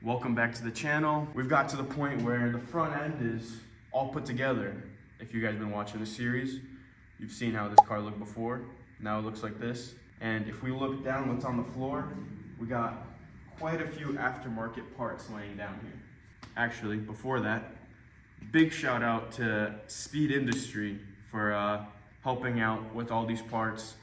Welcome back to the channel. We've got to the point where the front end is all put together. If you guys been watching the series, you've seen how this car looked before. Now it looks like this. And if we look down what's on the floor, we got quite a few aftermarket parts laying down here. Actually, before that, big shout out to Speed Industry for helping out with all these parts,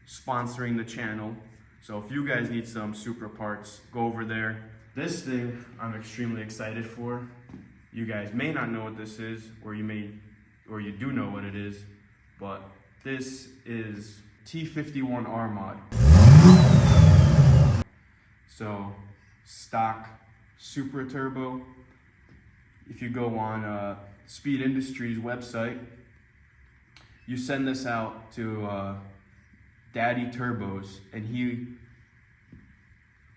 sponsoring the channel. So if you guys need some Supra parts, go over there. This thing I'm extremely excited for. You guys may not know what this is, or you do know what it is, but this is T51R mod. So stock Supra turbo. If you go on Speed Industries website, you send this out to Daddy Turbos, and he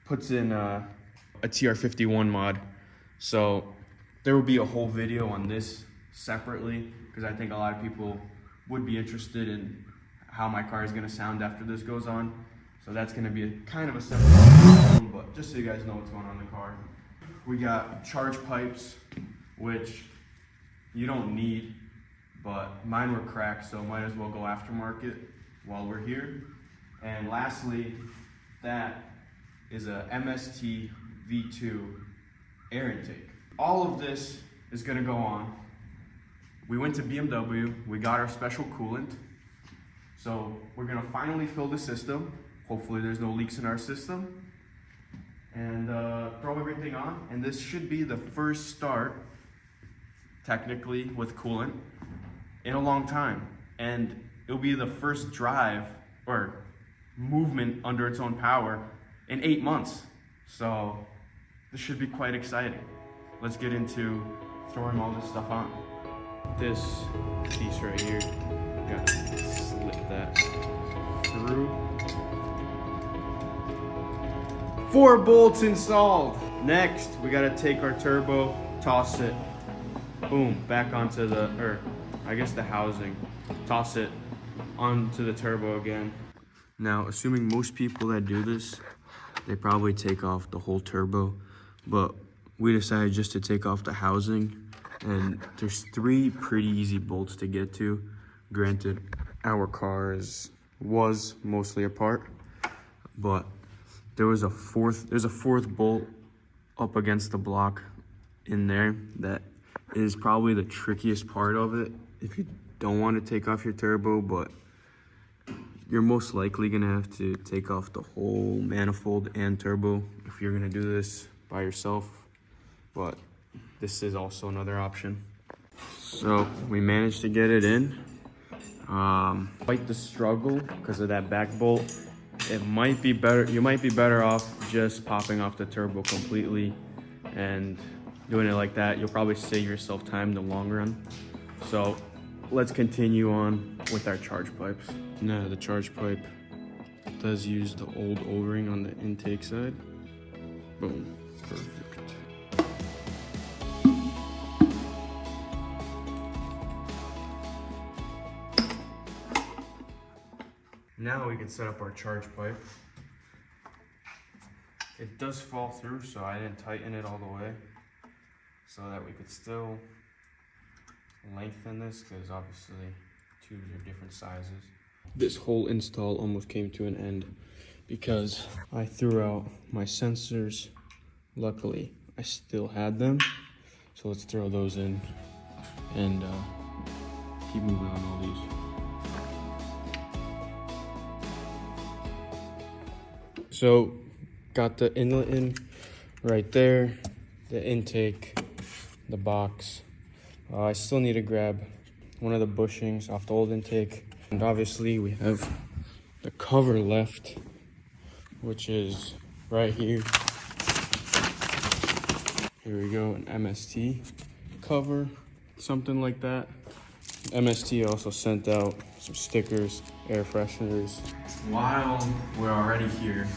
puts in a TR51 mod. So there will be a whole video on this separately, because I think a lot of people would be interested in how my car is going to sound after this goes on. So that's going to be kind of a separate video, but just so you guys know what's going on in the car. We got charge pipes, which you don't need, but mine were cracked, so might as well go aftermarket while we're here. And lastly, that is a MST V2 air intake. All of this is gonna go on. We went to BMW, we got our special coolant. So we're gonna finally fill the system. Hopefully there's no leaks in our system. And throw everything on. And this should be the first start, technically, with coolant in a long time. And it'll be the first drive or movement under its own power in 8 months. So this should be quite exciting. Let's get into throwing all this stuff on. This piece right here, gotta slip that through. 4 bolts installed. Next, we gotta take our turbo, toss it, boom, back onto the housing. Toss it onto the turbo again. Now, assuming most people that do this, they probably take off the whole turbo, but we decided just to take off the housing, and there's 3 pretty easy bolts to get to. Granted, our car was mostly apart, but there's a fourth bolt up against the block in there that is probably the trickiest part of it if you don't want to take off your turbo, but you're most likely gonna have to take off the whole manifold and turbo if you're gonna do this by yourself, but this is also another option. So we managed to get it in. Quite the struggle because of that back bolt. It might be better, you might be better off just popping off the turbo completely and doing it like that. You'll probably save yourself time in the long run. So let's continue on with our charge pipes. Now the charge pipe does use the old O-ring on the intake side. Boom, perfect. Now we can set up our charge pipe. It does fall through, so I didn't tighten it all the way, so that we could still lengthen this, because obviously tubes are different sizes. This whole install almost came to an end because I threw out my sensors. Luckily, I still had them, so let's throw those in and keep moving on all these. So, got the inlet in right there, the intake, the box. I still need to grab one of the bushings off the old intake. And obviously we have the cover left, which is right here. Here we go, an MST cover, something like that. MST also sent out some stickers, air fresheners. While we're already here,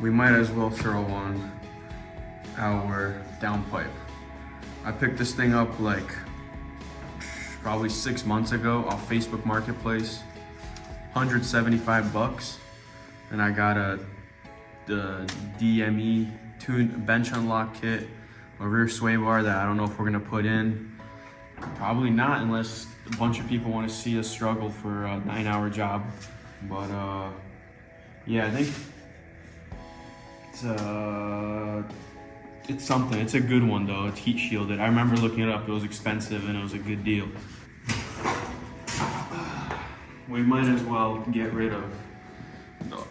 we might as well throw on our downpipe. I picked this thing up like probably 6 months ago off Facebook Marketplace, 175 bucks, and I got the DME bench unlock kit, a rear sway bar that I don't know if we're gonna put in. Probably not, unless a bunch of people want to see us struggle for a 9-hour job. But yeah, I think it's something. It's a good one though. It's heat shielded. I remember looking it up. It was expensive and it was a good deal. We might as well get rid of the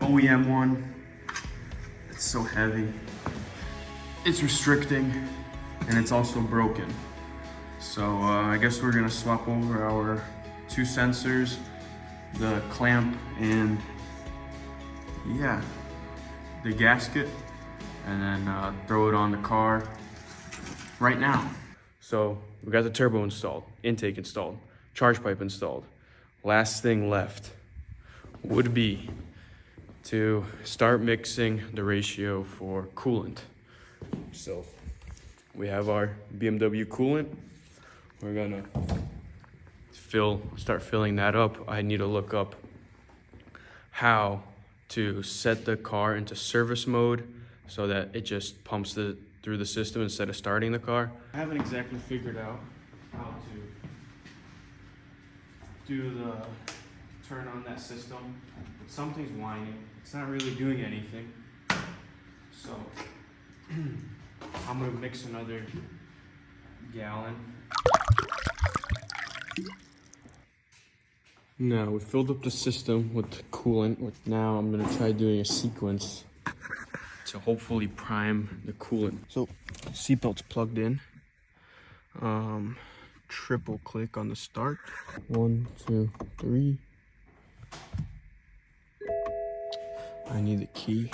OEM one. It's so heavy. It's restricting and it's also broken. So I guess we're gonna swap over our 2 sensors, the clamp, and yeah, the gasket, and then throw it on the car right now. So we got the turbo installed, intake installed, charge pipe installed. Last thing left would be to start mixing the ratio for coolant. So we have our BMW coolant. We're gonna start filling that up. I need to look up how to set the car into service mode so that it just pumps through the system instead of starting the car. I haven't exactly figured out how to do the turn on that system, but something's whining. It's not really doing anything. So I'm gonna mix another gallon. Now we filled up the system with coolant. Now I'm gonna try doing a sequence to hopefully prime the coolant. So seatbelt's plugged in. Triple click on the start. 1, 2, 3. I need the key.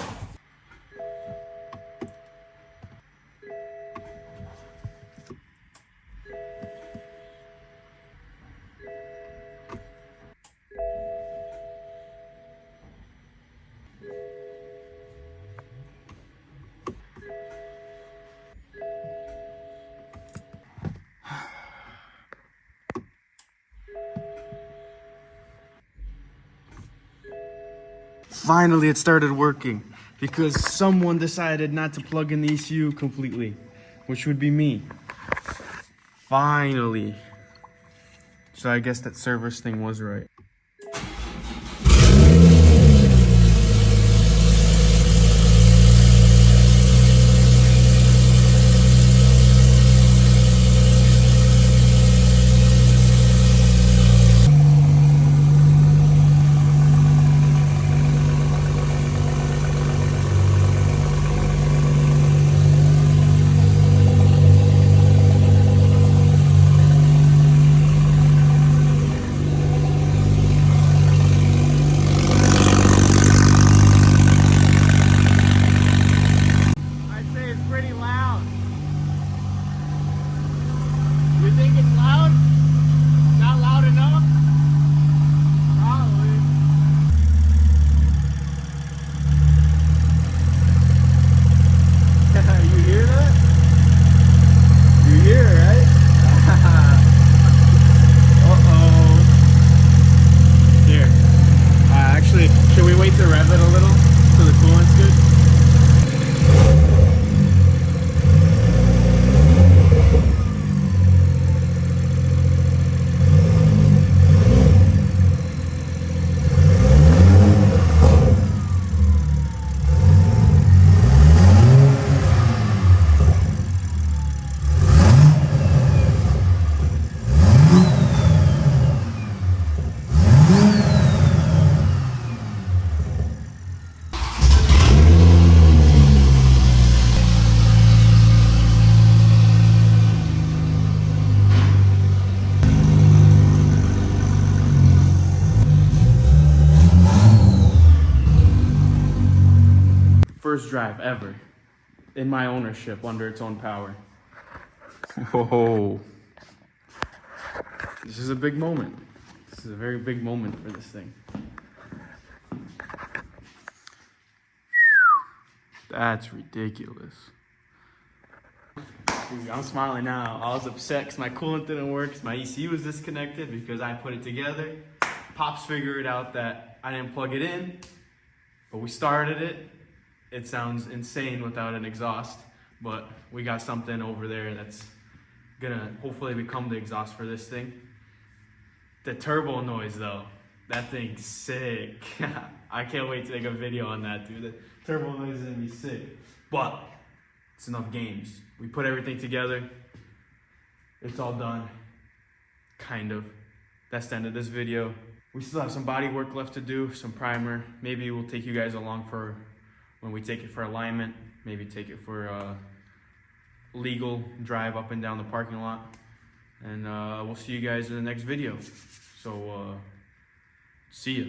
Finally, it started working because someone decided not to plug in the ECU completely, which would be me. Finally. So I guess that service thing was right. First drive ever in my ownership under its own power. Whoa. This is a big moment. This is a very big moment for this thing. That's ridiculous. I'm smiling now. I was upset because my coolant didn't work, because my ECU was disconnected, because I put it together. Pops figured out that I didn't plug it in, but we started it. it sounds insane without an exhaust, but we got something over there that's gonna hopefully become the exhaust for this thing. The turbo noise though, that thing's sick. I can't wait to make a video on that, dude. The turbo noise is gonna be sick. But it's enough games. We put everything together. It's all done, kind of. That's the end of this video. We still have some body work left to do, some primer. Maybe we'll take you guys along for when we take it for alignment. Maybe take it for a legal drive up and down the parking lot. And we'll see you guys in the next video. So, see ya.